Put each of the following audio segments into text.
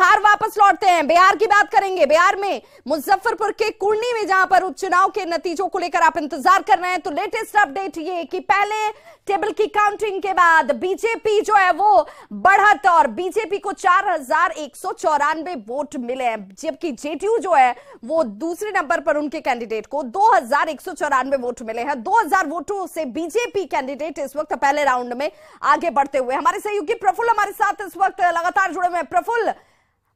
बिहार वापस लौटते हैं, बिहार की बात करेंगे। बिहार में मुजफ्फरपुर के कुर्नी में जहां पर उपचुनाव के नतीजों को लेकर आप इंतजार कर रहे हैं, तो लेटेस्ट अपडेट ये कि पहले टेबल की काउंटिंग के बाद बीजेपी जो है वो बढ़त, और बीजेपी को 4194 वोट मिले हैं, जबकि जेडीयू जो है वो दूसरे नंबर पर उनके कैंडिडेट को 2194 वोट मिले हैं। 2000 वोटों से बीजेपी कैंडिडेट इस वक्त पहले राउंड में आगे बढ़ते हुए। हमारे सहयोगी प्रफुल्ल हमारे साथ इस वक्त लगातार जुड़े हुए हैं। प्रफुल्ल,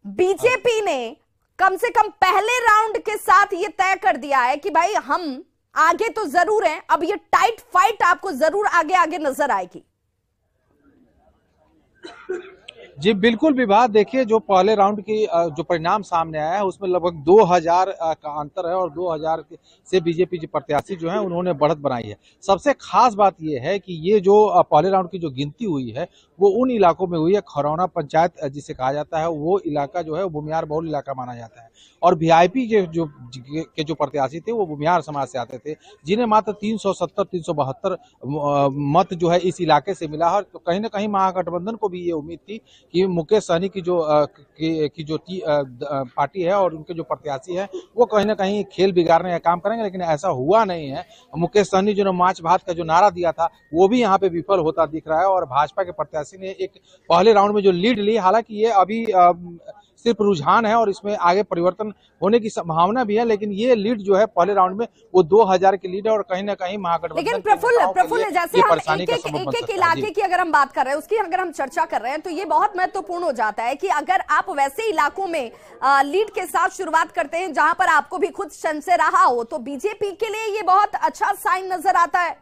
बीजेपी ने कम से कम पहले राउंड के साथ ये तय कर दिया है कि भाई हम आगे तो जरूर हैं, अब ये टाइट फाइट आपको जरूर आगे आगे नजर आएगी। जी बिल्कुल विभा, देखिए जो पहले राउंड की जो परिणाम सामने आया है उसमें लगभग 2000 का अंतर है, और 2000 से बीजेपी जो प्रत्याशी जो है उन्होंने बढ़त बनाई है। सबसे खास बात यह है कि ये जो पहले राउंड की जो गिनती हुई है वो उन इलाकों में हुई है, खरौना पंचायत जिसे कहा जाता है, वो इलाका जो है वो भूमिहार बहुल इलाका माना जाता है, और वीआईपी के जो प्रत्याशी थे वो भूमिहार समाज से आते थे, जिन्हें मात्र 370-372 मत जो है इस इलाके से मिला है। तो कहीं ना कहीं महागठबंधन को भी ये उम्मीद थी कि मुकेश सहनी की जो पार्टी है और उनके जो प्रत्याशी है वो कहीं ना कहीं खेल बिगाड़ने का काम करेंगे, लेकिन ऐसा हुआ नहीं है। मुकेश सहनी जो मार्च भात का जो नारा दिया था वो भी यहाँ पे विफल होता दिख रहा है, और भाजपा के प्रत्याशी ने एक पहले राउंड में जो लीड ली, हालांकि ये अभी सिर्फ रुझान है और इसमें आगे परिवर्तन होने की संभावना भी है, लेकिन ये लीड जो है पहले राउंड में वो 2000 की लीड है, और कहीं ना कहीं महागठबंधन। लेकिन प्रफुल्ल जैसे हम एक इलाके की अगर हम बात कर रहे हैं, उसकी अगर हम चर्चा कर रहे हैं, तो ये बहुत महत्वपूर्ण हो जाता है कि अगर आप वैसे इलाकों में लीड के साथ शुरुआत करते हैं जहां पर आपको भी खुद संशय रहा हो, तो बीजेपी के लिए ये बहुत अच्छा साइन नजर आता है।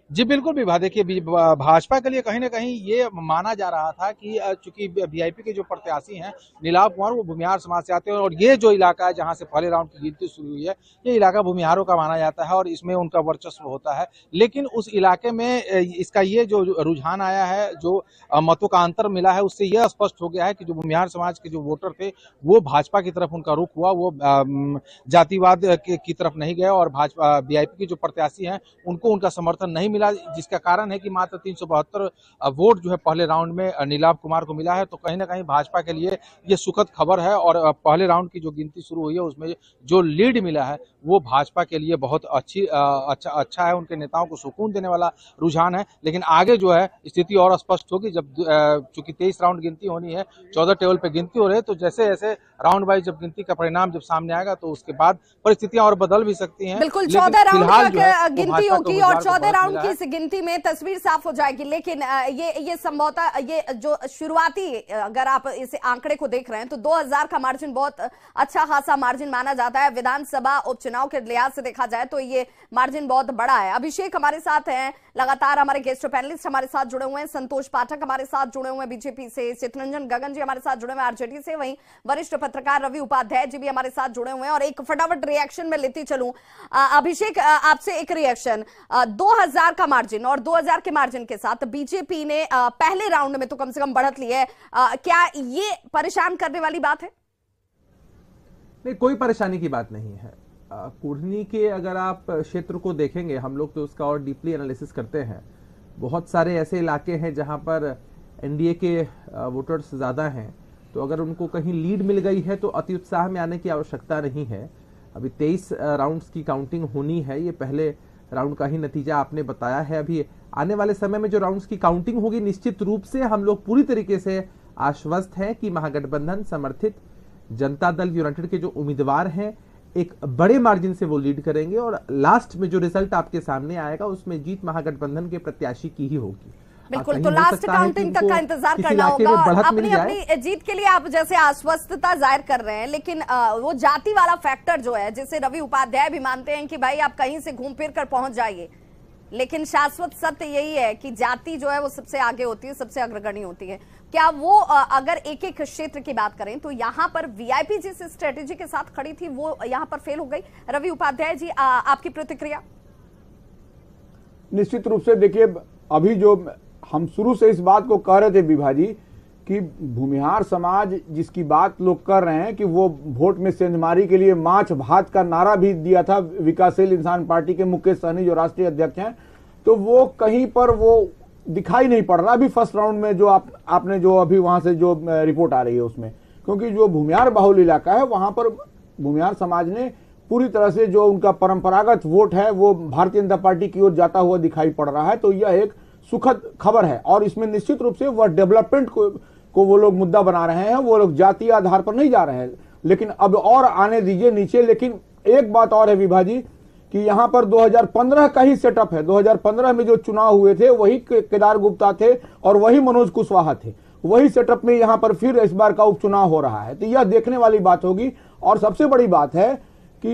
जी बिल्कुल विभा, देखिए भाजपा के लिए कहीं ना कहीं ये माना जा रहा था कि चूंकि वीआईपी के जो प्रत्याशी हैं नीलाव कुमार वो भूमिहार समाज से आते हैं, और ये जो इलाका है जहां से पहले राउंड की गिनती शुरू हुई है ये इलाका भूमिहारों का माना जाता है और इसमें उनका वर्चस्व होता है। लेकिन उस इलाके में इसका ये जो रुझान आया है, जो मतों का अंतर मिला है, उससे यह स्पष्ट हो गया है कि जो भूमिहार समाज के जो वोटर थे वो भाजपा की तरफ उनका रुख हुआ, वो जातिवाद की तरफ नहीं गए, और भाजपा वीआईपी के जो प्रत्याशी हैं उनको उनका समर्थन नहीं, जिसका कारण है कि मात्र 372 वोट जो है पहले राउंड में नीलाव कुमार को मिला है। तो कहीं ना कहीं भाजपा के लिए ये सुखद खबर है, और पहले राउंड की जो गिनती शुरू हुई है उसमें जो लीड मिला है वो भाजपा के लिए बहुत अच्छा है, उनके नेताओं को सुकून देने वाला रुझान है। लेकिन आगे जो है स्थिति और स्पष्ट होगी जब चूंकि 23 राउंड गिनती होनी है, 14 टेबल पे गिनती हो रही है, तो जैसे जैसे राउंड वाइज जब गिनती का परिणाम जब सामने आएगा तो उसके बाद परिस्थितियां और बदल भी सकती हैं। बिल्कुल 14 राउंड की गिनती होगी और 14 राउंड की गिनती में तस्वीर साफ हो जाएगी। लेकिन ये संभवतः ये जो शुरुआती अगर आप इस आंकड़े को देख रहे हैं तो 2000 का मार्जिन बहुत अच्छा खासा मार्जिन माना जाता है। विधानसभा उपचुनाव के लिहाज से देखा जाए तो ये मार्जिन बहुत बड़ा है। अभिषेक हमारे साथ हैं, लगातार हमारे गेस्ट पैनलिस्ट हमारे साथ जुड़े हुए हैं, संतोष पाठक हमारे साथ जुड़े हुए हैं बीजेपी से, चितरंजन गगन जी हमारे साथ जुड़े हुए हैं आरजेडी से, वहीं वरिष्ठ पत्रकार रवि उपाध्याय जी भी हमारे साथ जुड़े हुए हैं। और एक फटाफट रिएक्शन में लेती चलूं, अभिषेक आपसे एक रिएक्शन, 2000 का मार्जिन और 2000 के मार्जिन के साथ बीजेपी ने पहले राउंड में तो कम से कम बढ़त ली है, क्या ये परेशान करने वाली बात है? नहीं, कोई परेशानी की बात नहीं है। कुर्नी के अगर आप क्षेत्र को देखेंगे, हम लोग तो उसका और डीपली एनालिसिस करते हैं, बहुत सारे ऐसे इलाके हैं जहां पर एनडीए के वोटर्स ज़्यादा हैं, तो अगर उनको कहीं लीड मिल गई है तो अति उत्साह में आने की आवश्यकता नहीं है। अभी 23 राउंड्स की काउंटिंग होनी है, ये पहले राउंड का ही नतीजा आपने बताया है। अभी आने वाले समय में जो राउंड्स की काउंटिंग होगी, निश्चित रूप से हम लोग पूरी तरीके से आश्वस्त हैं कि महागठबंधन समर्थित जनता दल यूनाइटेड के जो उम्मीदवार हैं एक बड़े मार्जिन से वो लीड करेंगे, और लास्ट में जो रिजल्ट आपके सामने आएगा उसमें जीत महागठबंधन के प्रत्याशी की ही होगी। बिल्कुल, तो लास्ट काउंटिंग तक का इंतजार करना होगा। अपनी जीत के लिए आप जैसे आश्वस्तता जाहिर कर रहे हैं, लेकिन वो जाति वाला फैक्टर जो है, जिसे रवि उपाध्याय भी मानते हैं कि भाई आप कहीं से घूम फिर कर पहुंच जाइए, लेकिन शाश्वत सत्य यही है कि जाति जो है वो सबसे आगे होती है, सबसे अग्रगण्य होती है। क्या वो अगर एक एक क्षेत्र की बात करें तो यहाँ पर वीआईपी जिस स्ट्रेटेजी के साथ खड़ी थी वो यहाँ पर फेल हो गई? रवि उपाध्याय जी, आपकी प्रतिक्रिया? निश्चित रूप से देखिए, अभी जो हम शुरू से इस बात को कह रहे थे विभा जी कि भूमिहार समाज जिसकी बात लोग कर रहे हैं कि वो वोट में सेंधमारी के लिए माछ भात का नारा भी दिया था विकासशील इंसान पार्टी के मुकेश सहनी जो राष्ट्रीय अध्यक्ष हैं, तो वो कहीं पर वो दिखाई नहीं पड़ रहा अभी फर्स्ट राउंड में, जो आपने जो अभी वहां से जो रिपोर्ट आ रही है उसमें, क्योंकि जो भूमिहार बाहुल इलाका है वहां पर भूमिहार समाज ने पूरी तरह से जो उनका परंपरागत वोट है वो भारतीय जनता पार्टी की ओर जाता हुआ दिखाई पड़ रहा है। तो यह एक सुखद खबर है और इसमें निश्चित रूप से वह डेवलपमेंट को वो लोग मुद्दा बना रहे हैं, वो लोग जातीय आधार पर नहीं जा रहे हैं। लेकिन अब और आने दीजिए नीचे। लेकिन एक बात और है विभा जी कि यहाँ पर 2015 का ही सेटअप है। 2015 में जो चुनाव हुए थे वही केदार गुप्ता थे और वही मनोज कुशवाहा थे, वही सेटअप में यहाँ पर फिर इस बार का उपचुनाव हो रहा है। तो यह देखने वाली बात होगी। और सबसे बड़ी बात है कि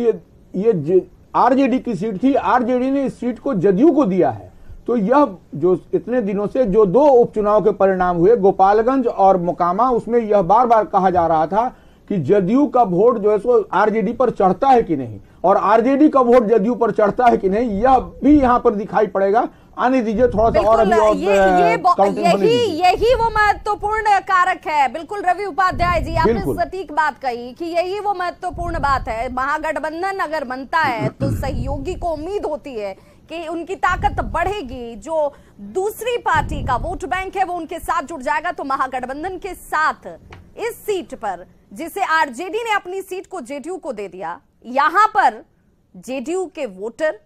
ये आरजेडी की सीट थी, आरजेडी ने इस सीट को जदयू को दिया है। तो यह जो इतने दिनों से जो दो उपचुनाव के परिणाम हुए गोपालगंज और मोकामा, उसमें यह बार बार कहा जा रहा था कि जदयू का वोट जो है सो आरजेडी पर चढ़ता है कि नहीं, और आरजेडी का वोट जदयू पर चढ़ता है कि नहीं, यह भी यहाँ पर दिखाई पड़ेगा। आने दीजिए थोड़ा सा और अभी और यही वो महत्वपूर्ण कारक है। बिल्कुल रवि उपाध्याय जी, आपने सटीक बात कही कि यही वो महत्वपूर्ण बात है। महागठबंधन अगर बनता है तो सहयोगी को उम्मीद होती है कि उनकी ताकत बढ़ेगी, जो दूसरी पार्टी का वोट बैंक है वो उनके साथ जुड़ जाएगा। तो महागठबंधन के साथ इस सीट पर, जिसे आरजेडी ने अपनी सीट को जेडीयू को दे दिया, यहां पर जेडीयू के वोटर,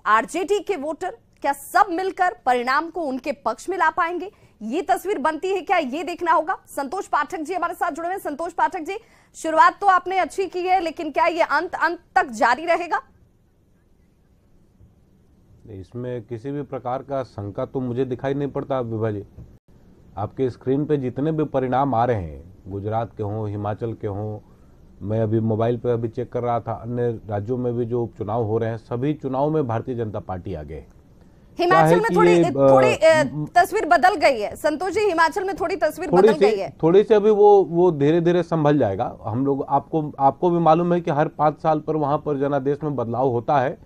आरजेडी के वोटर क्या सब मिलकर परिणाम को उनके पक्ष में ला पाएंगे? ये तस्वीर बनती है क्या, ये देखना होगा। संतोष पाठक जी हमारे साथ जुड़े हुए हैं। संतोष पाठक जी, शुरुआत तो आपने अच्छी की है, लेकिन क्या ये अंत तक जारी रहेगा? इसमें किसी भी प्रकार का शंका तो मुझे दिखाई नहीं पड़ता विभा जी। आपके स्क्रीन पे जितने भी परिणाम आ रहे हैं, गुजरात के हों, हिमाचल के हों, मैं अभी मोबाइल पे अभी चेक कर रहा था, अन्य राज्यों में भी जो उपचुनाव हो रहे हैं, सभी चुनाव में भारतीय जनता पार्टी आगे है। हिमाचल में थोड़ी तस्वीर बदल गई है संतोष जी, हिमाचल में थोड़ी तस्वीर बदल गई है। थोड़ी सी अभी वो धीरे धीरे संभल जाएगा। हम लोग आपको भी मालूम है कि हर 5 साल पर वहां पर जनादेश में बदलाव होता है,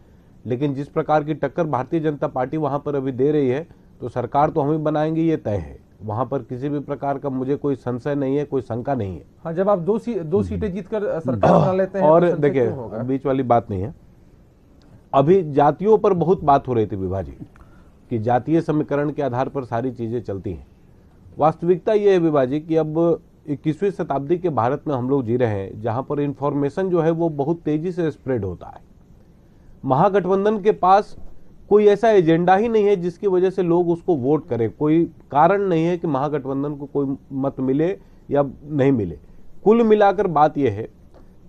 लेकिन जिस प्रकार की टक्कर भारतीय जनता पार्टी वहां पर अभी दे रही है, तो सरकार तो हम ही बनाएंगे, ये तय है। वहां पर किसी भी प्रकार का मुझे कोई संशय नहीं है, कोई शंका नहीं है। हाँ, जब आप दो सीटें जीतकर सरकार बना लेते हैं और तो देखिए बीच वाली बात नहीं है। अभी जातियों पर बहुत बात हो रही थी विभा जी कि जातीय समीकरण के आधार पर सारी चीजें चलती हैं। वास्तविकता यह है विभा जी कि अब 21वीं शताब्दी के भारत में हम लोग जी रहे हैं, जहां पर इंफॉर्मेशन जो है वो बहुत तेजी से स्प्रेड होता है। महागठबंधन के पास कोई ऐसा एजेंडा ही नहीं है जिसकी वजह से लोग उसको वोट करें। कोई कारण नहीं है कि महागठबंधन को कोई मत मिले या नहीं मिले। कुल मिलाकर बात यह है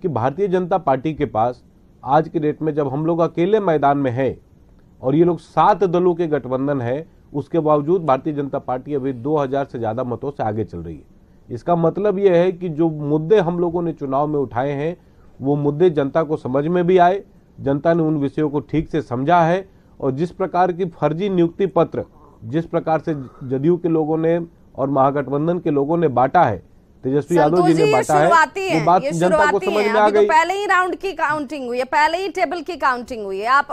कि भारतीय जनता पार्टी के पास आज के डेट में, जब हम लोग अकेले मैदान में है और ये लोग 7 दलों के गठबंधन है, उसके बावजूद भारतीय जनता पार्टी अभी 2000 से ज्यादा मतों से आगे चल रही है। इसका मतलब यह है कि जो मुद्दे हम लोगों ने चुनाव में उठाए हैं, वो मुद्दे जनता को समझ में भी आए, जनता ने उन विषयों को ठीक से समझा है। और जिस प्रकार की फर्जी नियुक्ति पत्र जिस प्रकार से जदयू के लोगों ने और महागठबंधन के लोगों ने बांटा है, तेजस्वी यादव जी ने बांटा है, वो बात जनता को समझ में आ गई। पहले ही राउंड की काउंटिंग हुई है, पहले ही टेबल की काउंटिंग हुई है। आप